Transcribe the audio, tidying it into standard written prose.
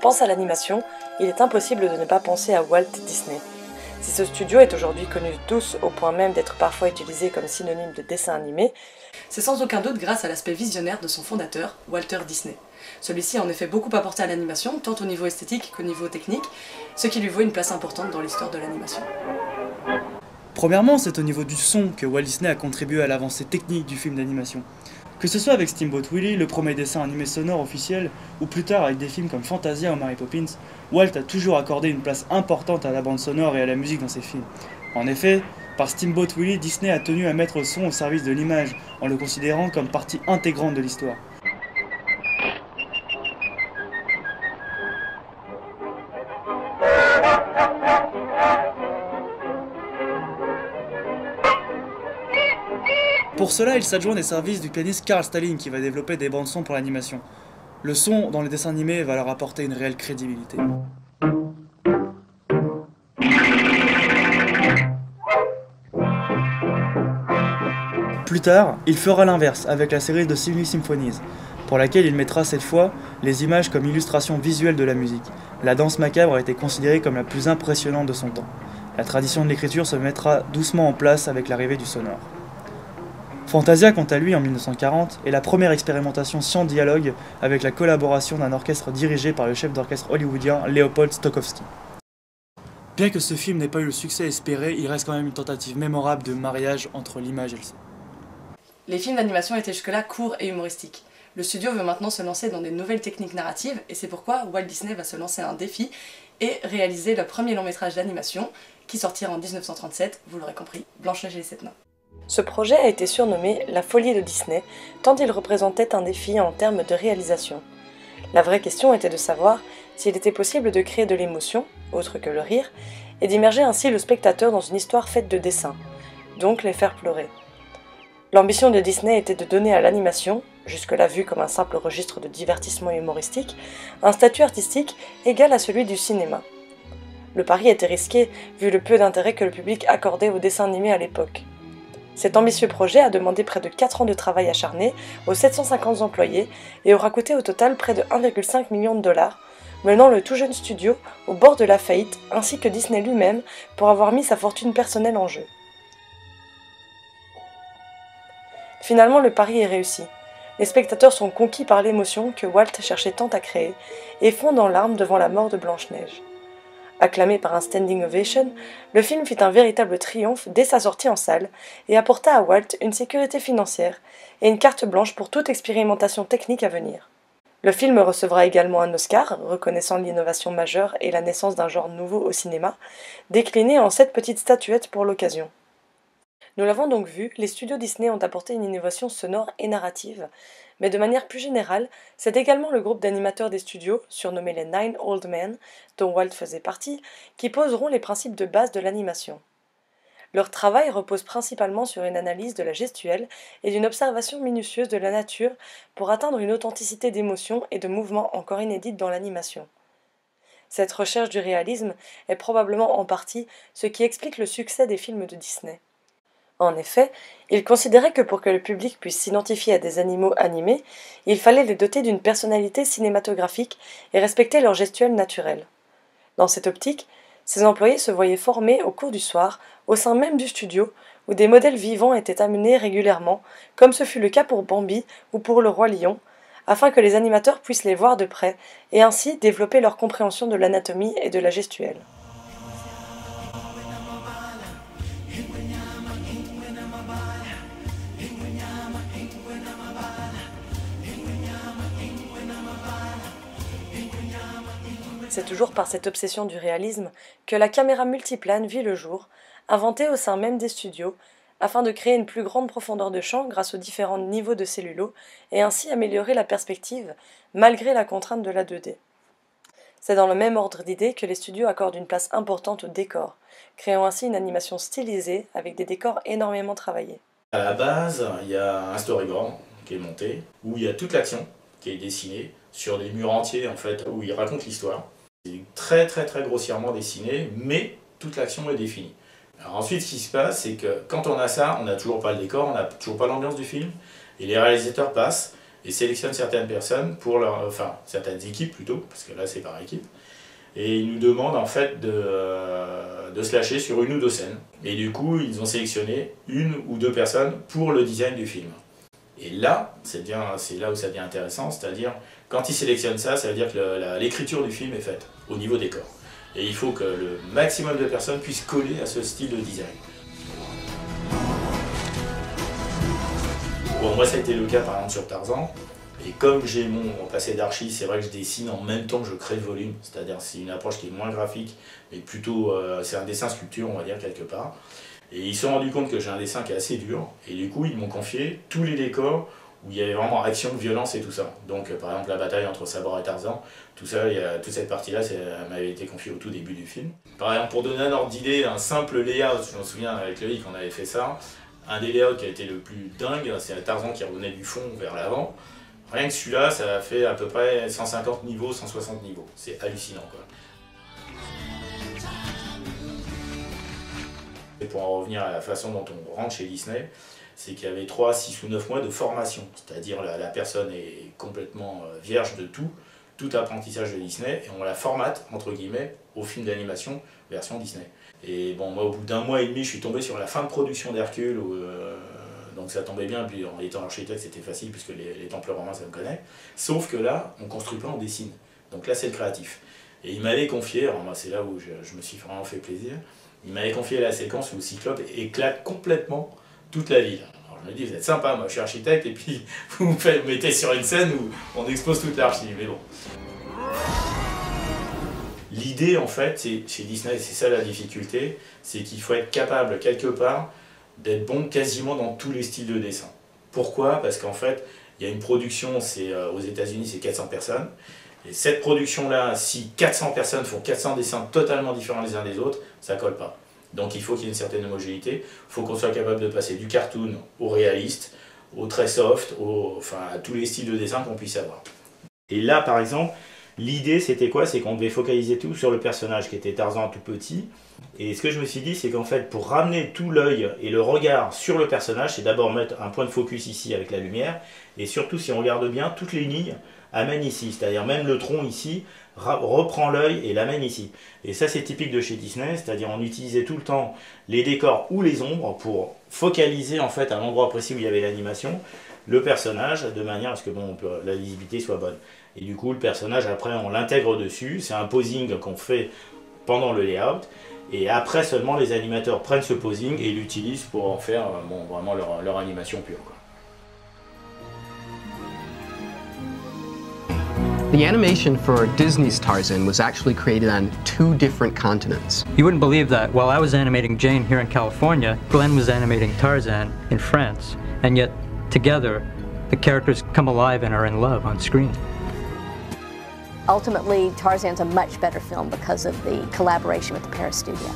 pense à l'animation, il est impossible de ne pas penser à Walt Disney. Si ce studio est aujourd'hui connu de tous au point même d'être parfois utilisé comme synonyme de dessin animé, c'est sans aucun doute grâce à l'aspect visionnaire de son fondateur, Walter Disney. Celui-ci a en effet beaucoup apporté à l'animation, tant au niveau esthétique qu'au niveau technique, ce qui lui vaut une place importante dans l'histoire de l'animation. Premièrement, c'est au niveau du son que Walt Disney a contribué à l'avancée technique du film d'animation. Que ce soit avec Steamboat Willie, le premier dessin animé sonore officiel, ou plus tard avec des films comme Fantasia ou Mary Poppins, Walt a toujours accordé une place importante à la bande sonore et à la musique dans ses films. En effet, par Steamboat Willie, Disney a tenu à mettre le son au service de l'image, en le considérant comme partie intégrante de l'histoire. Pour cela, il s'adjoint des services du pianiste Carl Stalling qui va développer des bandes-sons pour l'animation. Le son dans les dessins animés va leur apporter une réelle crédibilité. Plus tard, il fera l'inverse avec la série de Silly Symphonies, pour laquelle il mettra cette fois les images comme illustration visuelle de la musique. La danse macabre a été considérée comme la plus impressionnante de son temps. La tradition de l'écriture se mettra doucement en place avec l'arrivée du sonore. Fantasia, quant à lui, en 1940, est la première expérimentation sans dialogue avec la collaboration d'un orchestre dirigé par le chef d'orchestre hollywoodien Leopold Stokowski. Bien que ce film n'ait pas eu le succès espéré, il reste quand même une tentative mémorable de mariage entre l'image et le son. Les films d'animation étaient jusque-là courts et humoristiques. Le studio veut maintenant se lancer dans des nouvelles techniques narratives et c'est pourquoi Walt Disney va se lancer un défi et réaliser le premier long-métrage d'animation qui sortira en 1937, vous l'aurez compris, Blanche-Neige et les 7 nains. Ce projet a été surnommé La folie de Disney, tant il représentait un défi en termes de réalisation. La vraie question était de savoir s'il était possible de créer de l'émotion, autre que le rire, et d'immerger ainsi le spectateur dans une histoire faite de dessins, donc les faire pleurer. L'ambition de Disney était de donner à l'animation, jusque-là vue comme un simple registre de divertissement humoristique, un statut artistique égal à celui du cinéma. Le pari était risqué, vu le peu d'intérêt que le public accordait aux dessins animés à l'époque. Cet ambitieux projet a demandé près de 4 ans de travail acharné aux 750 employés et aura coûté au total près de 1,5 million de dollars, menant le tout jeune studio au bord de la faillite ainsi que Disney lui-même pour avoir mis sa fortune personnelle en jeu. Finalement, le pari est réussi. Les spectateurs sont conquis par l'émotion que Walt cherchait tant à créer et fondent en larmes devant la mort de Blanche-Neige. Acclamé par un standing ovation, le film fit un véritable triomphe dès sa sortie en salle et apporta à Walt une sécurité financière et une carte blanche pour toute expérimentation technique à venir. Le film recevra également un Oscar, reconnaissant l'innovation majeure et la naissance d'un genre nouveau au cinéma, décliné en 7 petites statuettes pour l'occasion. Nous l'avons donc vu, les studios Disney ont apporté une innovation sonore et narrative, mais de manière plus générale, c'est également le groupe d'animateurs des studios, surnommé les Nine Old Men, dont Walt faisait partie, qui poseront les principes de base de l'animation. Leur travail repose principalement sur une analyse de la gestuelle et d'une observation minutieuse de la nature pour atteindre une authenticité d'émotion et de mouvement encore inédite dans l'animation. Cette recherche du réalisme est probablement en partie ce qui explique le succès des films de Disney. En effet, ils considéraient que pour que le public puisse s'identifier à des animaux animés, il fallait les doter d'une personnalité cinématographique et respecter leur gestuelle naturelle. Dans cette optique, ces employés se voyaient formés au cours du soir, au sein même du studio, où des modèles vivants étaient amenés régulièrement, comme ce fut le cas pour Bambi ou pour le Roi Lion, afin que les animateurs puissent les voir de près et ainsi développer leur compréhension de l'anatomie et de la gestuelle. C'est toujours par cette obsession du réalisme que la caméra multiplane vit le jour, inventée au sein même des studios, afin de créer une plus grande profondeur de champ grâce aux différents niveaux de cellulo et ainsi améliorer la perspective, malgré la contrainte de la 2D. C'est dans le même ordre d'idées que les studios accordent une place importante au décor, créant ainsi une animation stylisée avec des décors énormément travaillés. À la base, il y a un storyboard qui est monté, où il y a toute l'action qui est dessinée sur des murs entiers en fait, où il raconte l'histoire. C'est très grossièrement dessiné, mais toute l'action est définie. Alors ensuite, ce qui se passe, c'est que quand on a ça, on n'a toujours pas le décor, on n'a toujours pas l'ambiance du film, et les réalisateurs passent, et sélectionne certaines personnes pour certaines équipes plutôt, parce que là c'est par équipe, et ils nous demandent en fait de se lâcher sur 1 ou 2 scènes. Et du coup, ils ont sélectionné 1 ou 2 personnes pour le design du film. Et là, c'est là où ça devient intéressant, c'est-à-dire, quand ils sélectionnent ça, ça veut dire que l'écriture du film est faite au niveau des corps. Et il faut que le maximum de personnes puissent coller à ce style de design. Bon, moi, ça a été le cas par exemple sur Tarzan. Et comme j'ai mon passé d'archi, c'est vrai que je dessine en même temps que je crée le volume. C'est-à-dire c'est une approche qui est moins graphique, mais plutôt c'est un dessin sculpture, on va dire, quelque part. Et ils se sont rendus compte que j'ai un dessin qui est assez dur. Et du coup, ils m'ont confié tous les décors où il y avait vraiment action, violence et tout ça. Donc par exemple la bataille entre Sabor et Tarzan, tout ça, toute cette partie-là, m'avait été confiée au tout début du film. Par exemple, pour donner un ordre d'idée, un simple layout, je m'en souviens avec Loïc, on avait fait ça. Un des layouts qui a été le plus dingue, c'est Tarzan qui revenait du fond vers l'avant. Rien que celui-là, ça a fait à peu près 150 niveaux, 160 niveaux. C'est hallucinant, quoi. Et pour en revenir à la façon dont on rentre chez Disney, c'est qu'il y avait 3, 6 ou 9 mois de formation. C'est-à-dire la personne est complètement vierge de tout apprentissage de Disney, et on la formate, entre guillemets, au film d'animation version Disney. Et bon, moi, au bout d'1 mois et demi, je suis tombé sur la fin de production d'Hercule, donc ça tombait bien, puis en étant architecte, c'était facile, puisque les temples romains, ça me connaît. Sauf que là, on ne construit pas, on dessine. Donc là, c'est le créatif. Et il m'avait confié, alors moi, c'est là où je me suis vraiment fait plaisir, il m'avait confié la séquence où le Cyclope éclate complètement toute la ville. Alors je me dis, vous êtes sympa, moi je suis architecte, et puis vous me mettez sur une scène où on expose toute l'archi, mais bon. L'idée, en fait, chez Disney, c'est ça la difficulté, c'est qu'il faut être capable, quelque part, d'être bon quasiment dans tous les styles de dessin. Pourquoi? Parce qu'en fait, il y a une production, aux États-Unis, c'est 400 personnes. Et cette production-là, si 400 personnes font 400 dessins totalement différents les uns des autres, ça ne colle pas. Donc il faut qu'il y ait une certaine homogénéité. Il faut qu'on soit capable de passer du cartoon au réaliste, au très soft, à tous les styles de dessin qu'on puisse avoir. Et là, par exemple, l'idée, c'était quoi? C'est qu'on devait focaliser tout sur le personnage qui était Tarzan tout petit. Et ce que je me suis dit, c'est qu'en fait, pour ramener tout l'œil et le regard sur le personnage, c'est d'abord mettre un point de focus ici avec la lumière. Et surtout, si on regarde bien, toutes les lignes amènent ici. C'est-à-dire même le tronc ici reprend l'œil et l'amène ici. Et ça, c'est typique de chez Disney. C'est-à-dire on utilisait tout le temps les décors ou les ombres pour focaliser en fait à l'endroit précis où il y avait l'animation, le personnage, de manière à ce que la lisibilité soit bonne. Et du coup, le personnage, après, on l'intègre dessus. C'est un posing qu'on fait pendant le layout. Et après seulement, les animateurs prennent ce posing et l'utilisent pour en faire vraiment leur animation pure, quoi. The animation for Disney's Tarzan was actually created on 2 different continents. You wouldn't believe that. While I was animating Jane here in California, Glenn was animating Tarzan in France. And yet, together, the characters come alive and are in love on screen. Ultimately, Tarzan's a much better film because of the collaboration with the Paris studio.